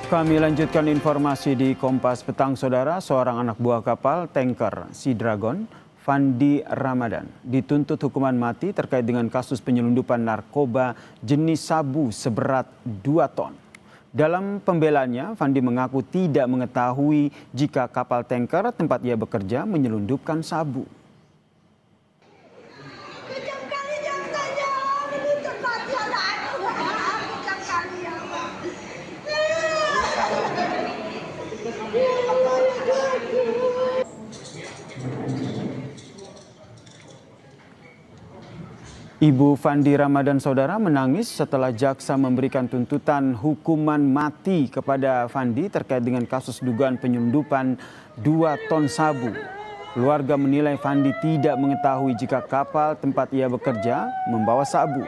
Kami lanjutkan informasi di Kompas Petang, Saudara. Seorang anak buah kapal tanker Sea Dragon, Fandi Ramadan, dituntut hukuman mati terkait dengan kasus penyelundupan narkoba jenis sabu seberat 2 ton. Dalam pembelaannya, Fandi mengaku tidak mengetahui jika kapal tanker tempat ia bekerja menyelundupkan sabu. Ibu Fandi Ramadan, Saudara, menangis setelah jaksa memberikan tuntutan hukuman mati kepada Fandi terkait dengan kasus dugaan penyelundupan 2 ton sabu. Keluarga menilai Fandi tidak mengetahui jika kapal tempat ia bekerja membawa sabu.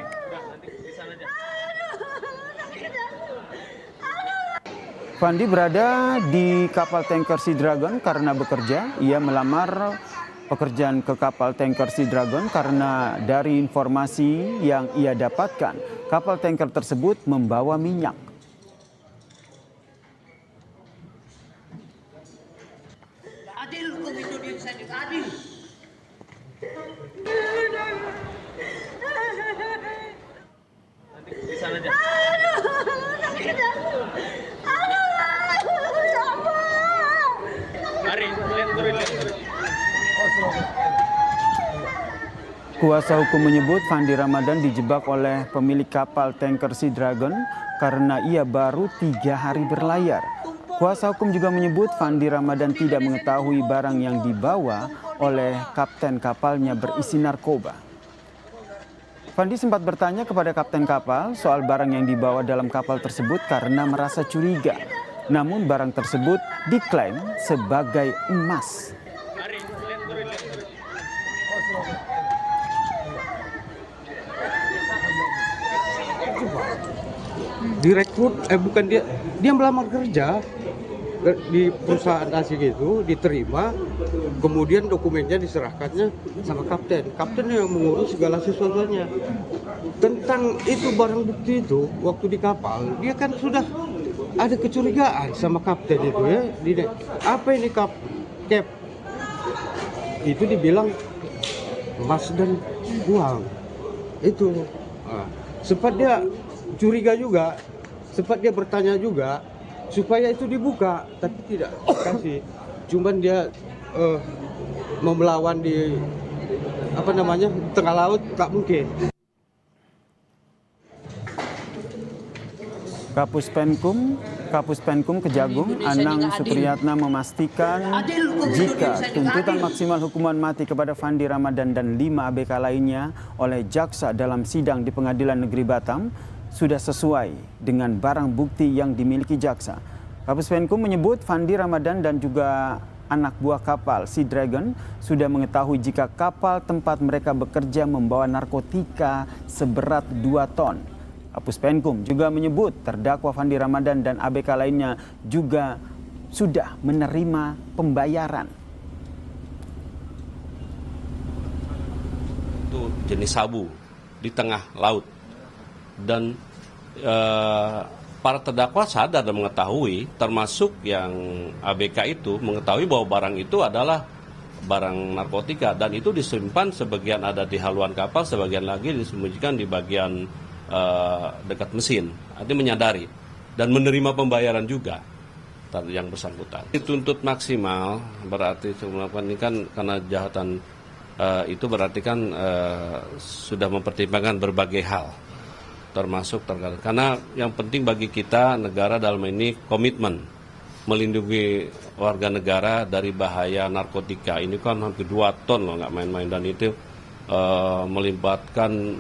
Fandi berada di kapal tanker Sea Dragon karena bekerja. Ia melamar pekerjaan ke kapal tanker Sea Dragon karena dari informasi yang ia dapatkan, kapal tanker tersebut membawa minyak. Adil hukum Indonesia juga adil. Nanti di sana aja. Kuasa hukum menyebut Fandi Ramadan dijebak oleh pemilik kapal tanker Sea Dragon karena ia baru 3 hari berlayar. Kuasa hukum juga menyebut Fandi Ramadan tidak mengetahui barang yang dibawa oleh kapten kapalnya berisi narkoba. Fandi sempat bertanya kepada kapten kapal soal barang yang dibawa dalam kapal tersebut karena merasa curiga. Namun barang tersebut diklaim sebagai emas. Direkrut, bukan dia melamar kerja di perusahaan asing itu, diterima, kemudian dokumennya diserahkannya sama kapten yang mengurus segala sesuatunya. Tentang itu barang bukti itu, waktu di kapal, dia kan sudah ada kecurigaan sama kapten itu ya. Apa ini cap? Itu dibilang emas dan uang. Itu. Sempat dia curiga juga, sempat dia bertanya juga supaya itu dibuka, tapi tidak dikasih. Cuman dia mau melawan di tengah laut, tak mungkin. Kapus Penkum Kejagung Anang Supriyatna memastikan jika tuntutan maksimal hukuman mati kepada Fandi Ramadan dan 5 ABK lainnya oleh jaksa dalam sidang di Pengadilan Negeri Batam sudah sesuai dengan barang bukti yang dimiliki jaksa. Kapus Penkum menyebut Fandi Ramadan dan juga anak buah kapal Sea Dragon sudah mengetahui jika kapal tempat mereka bekerja membawa narkotika seberat 2 ton. Kapus Penkum juga menyebut terdakwa Fandi Ramadan dan ABK lainnya juga sudah menerima pembayaran. Itu jenis sabu di tengah laut. Dan para terdakwa sadar dan mengetahui, termasuk yang ABK itu mengetahui bahwa barang itu adalah barang narkotika dan itu disimpan, sebagian ada di haluan kapal, sebagian lagi disembunyikan di bagian dekat mesin. Artinya menyadari dan menerima pembayaran juga yang bersangkutan. Dituntut maksimal berarti melakukan ini kan karena kejahatan itu berarti kan sudah mempertimbangkan berbagai hal, termasuk terkait. Karena yang penting bagi kita negara dalam ini komitmen melindungi warga negara dari bahaya narkotika. Ini kan hampir 2 ton loh, nggak main-main, dan itu melibatkan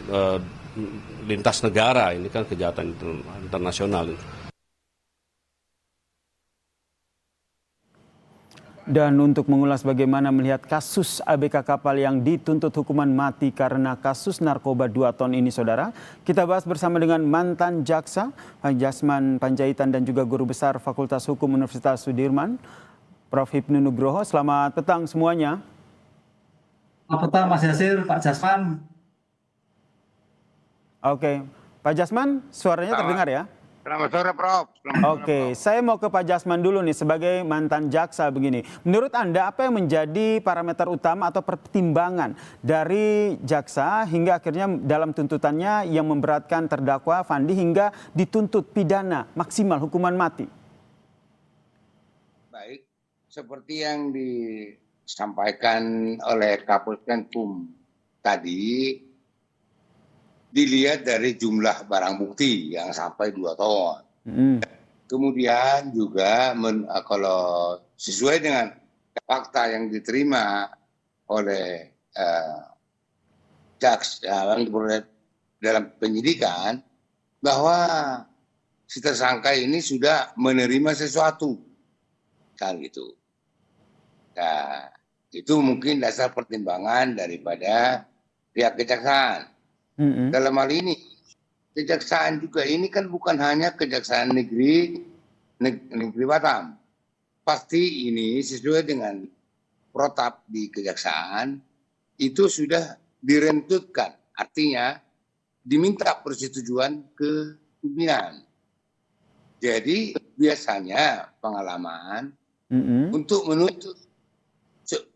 lintas negara. Ini kan kejahatan internasional. Dan untuk mengulas bagaimana melihat kasus ABK kapal yang dituntut hukuman mati karena kasus narkoba 2 ton ini, Saudara, kita bahas bersama dengan mantan jaksa Jasman Panjaitan dan juga Guru Besar Fakultas Hukum Universitas Sudirman, Prof. Hipnu Nugroho. Selamat petang semuanya. Selamat petang Mas Yasir, Pak Jasman. Oke, Pak Jasman, suaranya terdengar ya? Selamat sore, Prof. Selamat sore, Oke, Prof. saya mau ke Pak Jasman dulu nih sebagai mantan jaksa begini. Menurut Anda apa yang menjadi parameter utama atau pertimbangan dari jaksa hingga akhirnya dalam tuntutannya yang memberatkan terdakwa Fandi hingga dituntut pidana maksimal hukuman mati? Baik, seperti yang disampaikan oleh Kapolres Penkum tadi, dilihat dari jumlah barang bukti yang sampai 2 ton. Kemudian juga kalau sesuai dengan fakta yang diterima oleh jaksa dalam penyidikan, bahwa si tersangka ini sudah menerima sesuatu, kan gitu. Nah, itu mungkin dasar pertimbangan daripada pihak kejaksaan. Dalam hal ini, kejaksaan juga ini kan bukan hanya kejaksaan negeri Batam. Pasti ini sesuai dengan protap di kejaksaan itu sudah direntutkan, artinya diminta persetujuan ke pimpinan. Jadi biasanya pengalaman untuk menuntut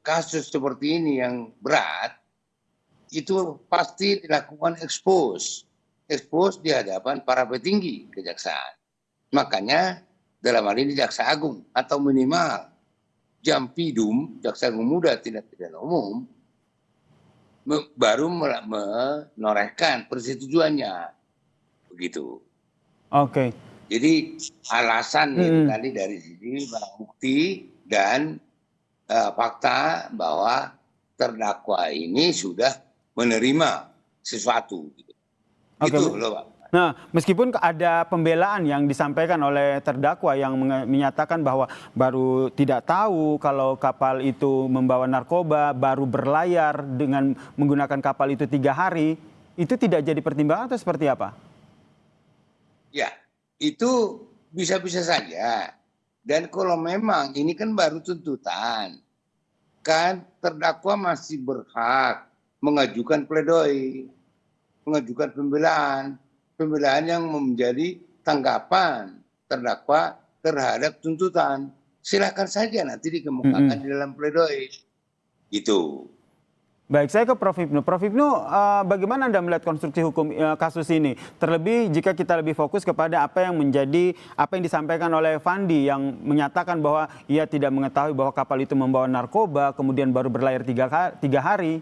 kasus seperti ini yang berat itu pasti dilakukan expose di hadapan para petinggi kejaksaan. Makanya dalam hal ini Jaksa Agung atau minimal Jampidum, Jaksa Agung Muda Tindak Pidana Umum, baru menorehkan persetujuannya, begitu. Oke. Jadi alasan itu tadi dari sini barang bukti dan fakta bahwa terdakwa ini sudah menerima sesuatu. Gitu. Oke, Itu loh, Pak. Nah, meskipun ada pembelaan yang disampaikan oleh terdakwa yang menyatakan bahwa baru tidak tahu kalau kapal itu membawa narkoba, baru berlayar dengan menggunakan kapal itu 3 hari, itu tidak jadi pertimbangan atau seperti apa? Ya, itu bisa-bisa saja. Dan kalau memang ini kan baru tuntutan, kan terdakwa masih berhak mengajukan pledoi, mengajukan pembelaan yang menjadi tanggapan terdakwa terhadap tuntutan. Silakan saja nanti dikemukakan di dalam pledoi. Itu. Baik, saya ke Prof. Hipnu. Prof. Hipnu, bagaimana Anda melihat konstruksi hukum kasus ini? Terlebih jika kita lebih fokus kepada apa yang disampaikan oleh Fandi yang menyatakan bahwa ia tidak mengetahui bahwa kapal itu membawa narkoba, kemudian baru berlayar 3 hari.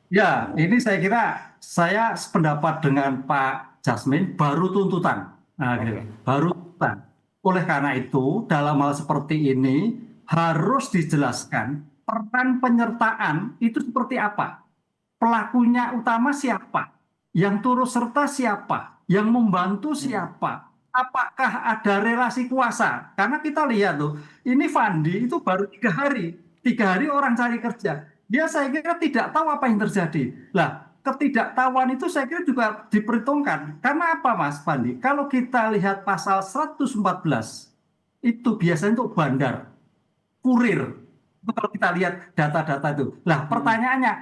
Ya, ini saya kira saya sependapat dengan Pak Jasmin, baru tuntutan. Nah, gitu. Baru tuntutan. Oleh karena itu, dalam hal seperti ini harus dijelaskan peran penyertaan itu seperti apa. Pelakunya utama siapa? Yang turut serta siapa? Yang membantu siapa? Apakah ada relasi kuasa? Karena kita lihat tuh, ini Fandi itu baru 3 hari. 3 hari orang cari kerja. Dia saya kira tidak tahu apa yang terjadi. Lah, ketidaktahuan itu saya kira juga diperhitungkan. Karena apa Mas Fandi? Kalau kita lihat pasal 114, itu biasanya untuk bandar, kurir. Itu kalau kita lihat data-data itu. Lah, pertanyaannya,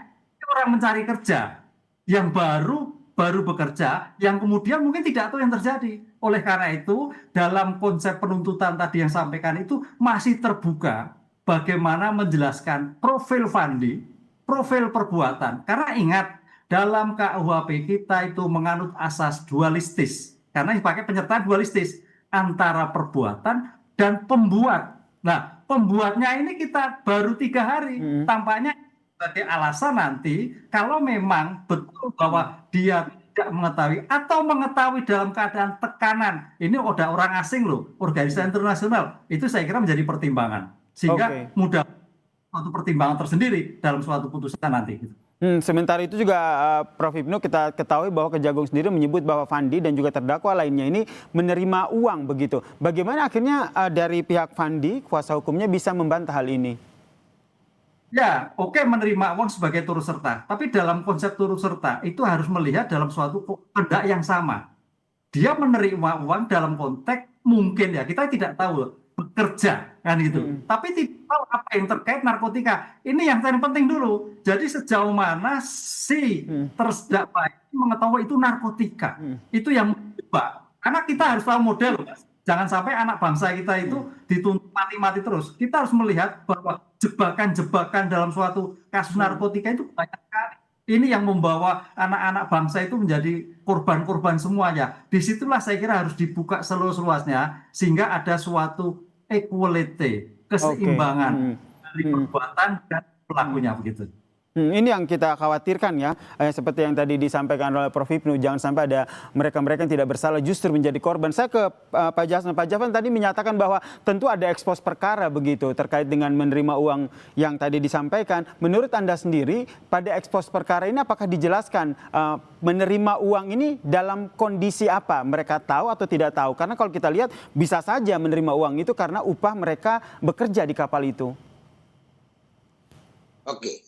orang mencari kerja yang baru bekerja, yang kemudian mungkin tidak tahu yang terjadi. Oleh karena itu, dalam konsep penuntutan tadi yang sampaikan itu masih terbuka bagaimana menjelaskan profil Fandi, profil perbuatan. Karena ingat, dalam KUHP kita itu menganut asas dualistis. Karena dipakai penyertaan dualistis antara perbuatan dan pembuat. Nah, pembuatnya ini kita baru 3 hari. Tampaknya sebagai alasan nanti kalau memang betul bahwa dia tidak mengetahui atau mengetahui dalam keadaan tekanan. Ini udah orang asing loh, organisasi internasional. Itu saya kira menjadi pertimbangan. Sehingga mudah suatu pertimbangan tersendiri dalam suatu putusan nanti. Sementara itu juga Prof. Hipnu, kita ketahui bahwa Kejagung sendiri menyebut bahwa Fandi dan juga terdakwa lainnya ini menerima uang begitu. Bagaimana akhirnya dari pihak Fandi, kuasa hukumnya bisa membantah hal ini? Ya, oke, menerima uang sebagai turut serta. Tapi dalam konsep turut serta itu harus melihat dalam suatu kehendak yang sama. Dia menerima uang dalam konteks mungkin ya, kita tidak tahu bekerja kan gitu. Tapi tidak tahu apa yang terkait narkotika. Ini yang paling penting dulu. Jadi sejauh mana si terdakwa mengetahui itu narkotika. Itu yang menjebak. Karena kita harus tahu model, Mas. Jangan sampai anak bangsa kita itu dituntut mati-mati terus. Kita harus melihat bahwa jebakan-jebakan dalam suatu kasus narkotika itu banyak sekali. Ini yang membawa anak-anak bangsa itu menjadi korban-korban semuanya. Disitulah saya kira harus dibuka seluas-luasnya sehingga ada suatu equality, keseimbangan dari perbuatan dan pelakunya begitu. Ini yang kita khawatirkan ya, seperti yang tadi disampaikan oleh Prof. Hipnu, jangan sampai ada mereka-mereka yang tidak bersalah justru menjadi korban. Saya ke Pak Jasman. Pak Jasman tadi menyatakan bahwa tentu ada ekspos perkara begitu terkait dengan menerima uang yang tadi disampaikan. Menurut Anda sendiri, pada ekspos perkara ini apakah dijelaskan menerima uang ini dalam kondisi apa? Mereka tahu atau tidak tahu? Karena kalau kita lihat bisa saja menerima uang itu karena upah mereka bekerja di kapal itu. Oke.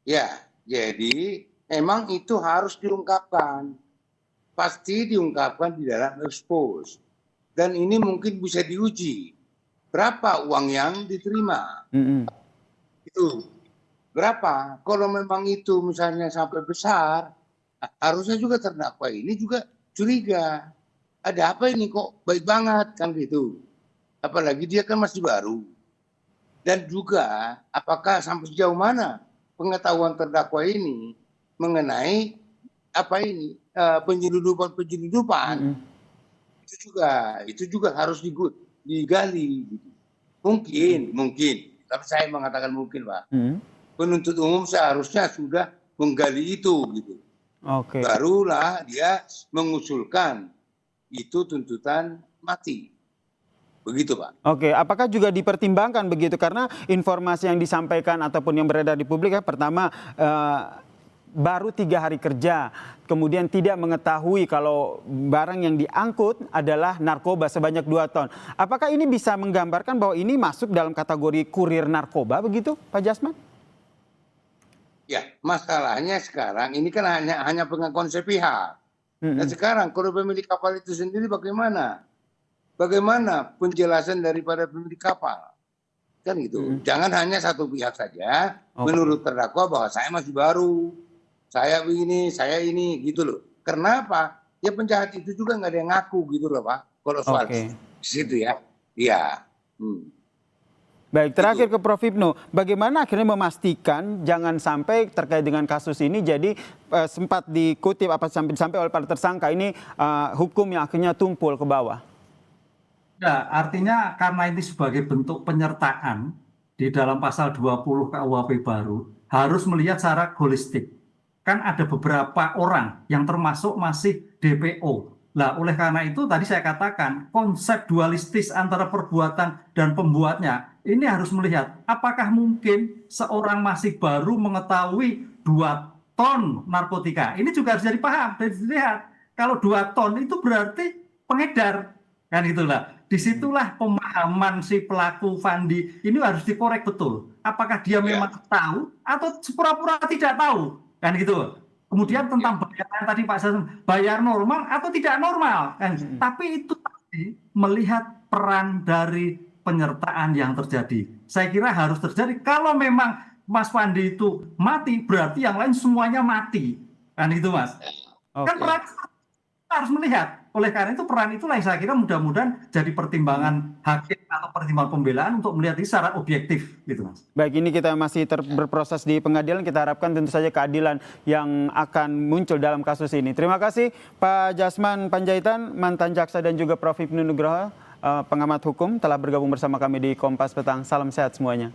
Ya, jadi emang itu harus diungkapkan. Pasti diungkapkan di dalam ekspos. Dan ini mungkin bisa diuji. Berapa uang yang diterima? Itu. Berapa? Kalau memang itu misalnya sampai besar, harusnya juga terdakwa ini juga curiga. Ada apa ini kok baik banget kan gitu. Apalagi dia kan masih baru. Dan juga apakah sampai sejauh mana pengetahuan terdakwa ini mengenai apa ini penyeludupan itu juga harus digali. Mungkin, tapi saya mengatakan mungkin, Pak. Penuntut umum seharusnya sudah menggali itu gitu. Barulah dia mengusulkan itu tuntutan mati. Begitu, Pak. Oke, apakah juga dipertimbangkan begitu? Karena informasi yang disampaikan ataupun yang beredar di publik ya, pertama baru 3 hari kerja, kemudian tidak mengetahui kalau barang yang diangkut adalah narkoba sebanyak 2 ton. Apakah ini bisa menggambarkan bahwa ini masuk dalam kategori kurir narkoba begitu, Pak Jasman? Ya, masalahnya sekarang ini kan hanya pengakuan sepihak. Dan sekarang kalau pemilik kapal itu sendiri bagaimana? Bagaimana penjelasan daripada pemilik kapal? Kan gitu. Jangan hanya satu pihak saja menurut terdakwa bahwa saya masih baru, saya begini, saya ini, gitu loh. Kenapa? Ya penjahat itu juga nggak ada yang ngaku gitu loh, Pak. Kalau soal situ ya. Iya. Baik, terakhir ke Prof. Hipnu, bagaimana akhirnya memastikan jangan sampai terkait dengan kasus ini jadi sempat dikutip sampai oleh para tersangka ini hukum yang akhirnya tumpul ke bawah? Ya, artinya karena ini sebagai bentuk penyertaan di dalam pasal 20 KUHP baru harus melihat secara holistik. Kan ada beberapa orang yang termasuk masih DPO. Nah, oleh karena itu tadi saya katakan konsep dualistis antara perbuatan dan pembuatnya ini harus melihat apakah mungkin seorang masih baru mengetahui 2 ton narkotika. Ini juga harus jadi paham dan dilihat. Kalau 2 ton itu berarti pengedar. Kan itulah. Disitulah pemahaman si pelaku Fandi ini harus dikorek betul. Apakah dia memang tahu atau pura-pura tidak tahu, kan gitu. Kemudian tentang bayaran tadi Pak Jasman, bayar normal atau tidak normal, kan. Tapi itu tadi melihat peran dari penyertaan yang terjadi. Saya kira harus terjadi. Kalau memang Mas Fandi itu mati, berarti yang lain semuanya mati, kan itu Mas. Kan peran harus melihat. Oleh karena itu peran itulah yang saya kira mudah-mudahan jadi pertimbangan hakim atau pertimbangan pembelaan untuk melihat ini secara objektif gitu Mas. Baik, ini kita masih berproses di pengadilan, kita harapkan tentu saja keadilan yang akan muncul dalam kasus ini. Terima kasih Pak Jasman Panjaitan, mantan jaksa, dan juga Prof. Hipnu Nugroho, pengamat hukum, telah bergabung bersama kami di Kompas Petang. Salam sehat semuanya.